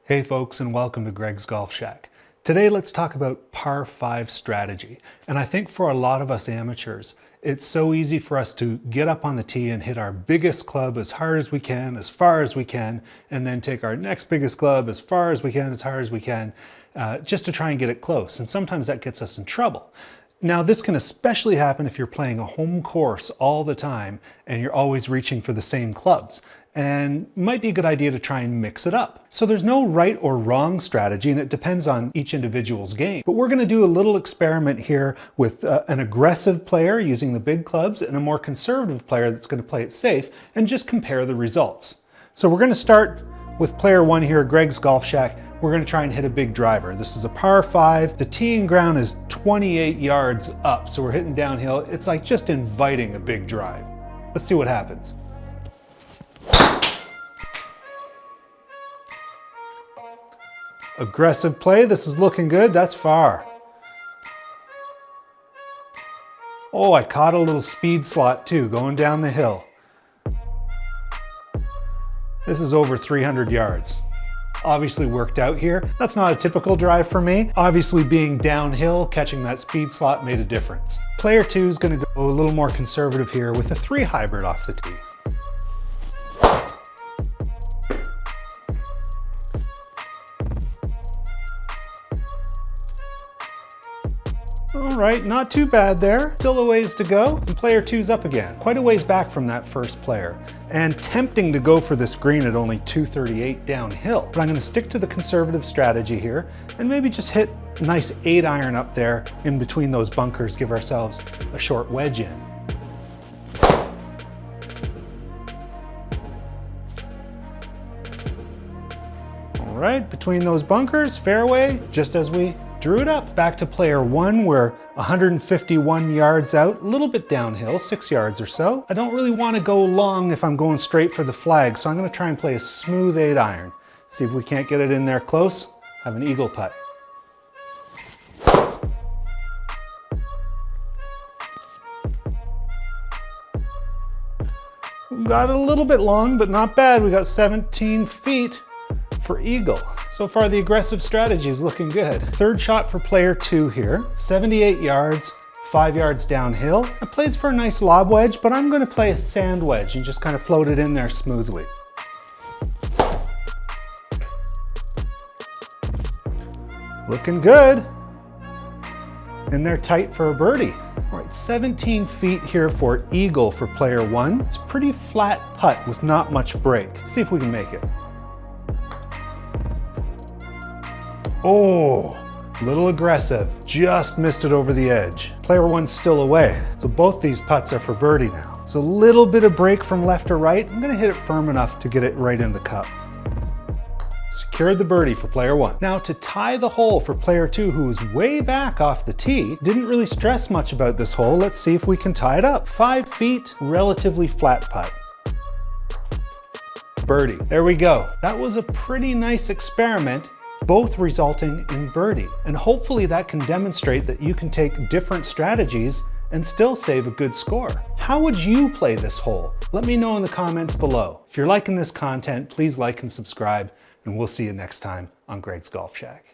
Hey folks, and welcome to Greg's Golf Shack. Today let's talk about par 5 strategy. And I think for a lot of us amateurs, it's so easy for us to get up on the tee and hit our biggest club as hard as we can, as far as we can, and then take our next biggest club as far as we can, as hard as we can, just to try and get it close. And sometimes that gets us in trouble. Now, this can especially happen if you're playing a home course all the time and you're always reaching for the same clubs. And it might be a good idea to try and mix it up. So there's no right or wrong strategy, and it depends on each individual's game. But we're going to do a little experiment here with an aggressive player using the big clubs and a more conservative player that's going to play it safe, and just compare the results. So we're going to start with player one here, Greg's Golf Shack. We're going to try and hit a big driver. This is a par 5. The teeing ground is 28 yards up, so we're hitting downhill. It's like just inviting a big drive. Let's see what happens. Aggressive play. This is looking good. That's far. Oh, I caught a little speed slot too, going down the hill. This is over 300 yards. Obviously worked out here. That's not a typical drive for me. Obviously being downhill, catching that speed slot made a difference. Player two is going to go a little more conservative here with a 3 hybrid off the tee. All right, not too bad there. Still a ways to go. And player two's up again. Quite a ways back from that first player. And tempting to go for this green at only 238 downhill. But I'm going to stick to the conservative strategy here and maybe just hit a nice 8-iron up there in between those bunkers, give ourselves a short wedge in. All right, between those bunkers, fairway, just as we drew it up. Back to player one, we're 151 yards out, a little bit downhill, 6 yards or so. I don't really want to go long if I'm going straight for the flag, so I'm going to try and play a smooth 8-iron. See if we can't get it in there close. Have an eagle putt. Got it a little bit long, but not bad. We got 17 feet for eagle. So far the aggressive strategy is looking good. Third shot for player two here, 78 yards, 5 yards downhill. It plays for a nice lob wedge, but I'm going to play a sand wedge and just kind of float it in there smoothly. Looking good. And they're tight for a birdie. All right, 17 feet here for eagle for player one. It's a pretty flat putt with not much break. Let's see if we can make it. Oh, a little aggressive. Just missed it over the edge. Player one's still away. So both these putts are for birdie now. So a little bit of break from left to right. I'm gonna hit it firm enough to get it right in the cup. Secured the birdie for player one. Now to tie the hole for player two, who was way back off the tee, didn't really stress much about this hole. Let's see if we can tie it up. 5 feet, relatively flat putt. Birdie. There we go. That was a pretty nice experiment, both resulting in birdie. And hopefully that can demonstrate that you can take different strategies and still save a good score. How would you play this hole? Let me know in the comments below. If you're liking this content, please like and subscribe, and we'll see you next time on Greg's Golf Shack.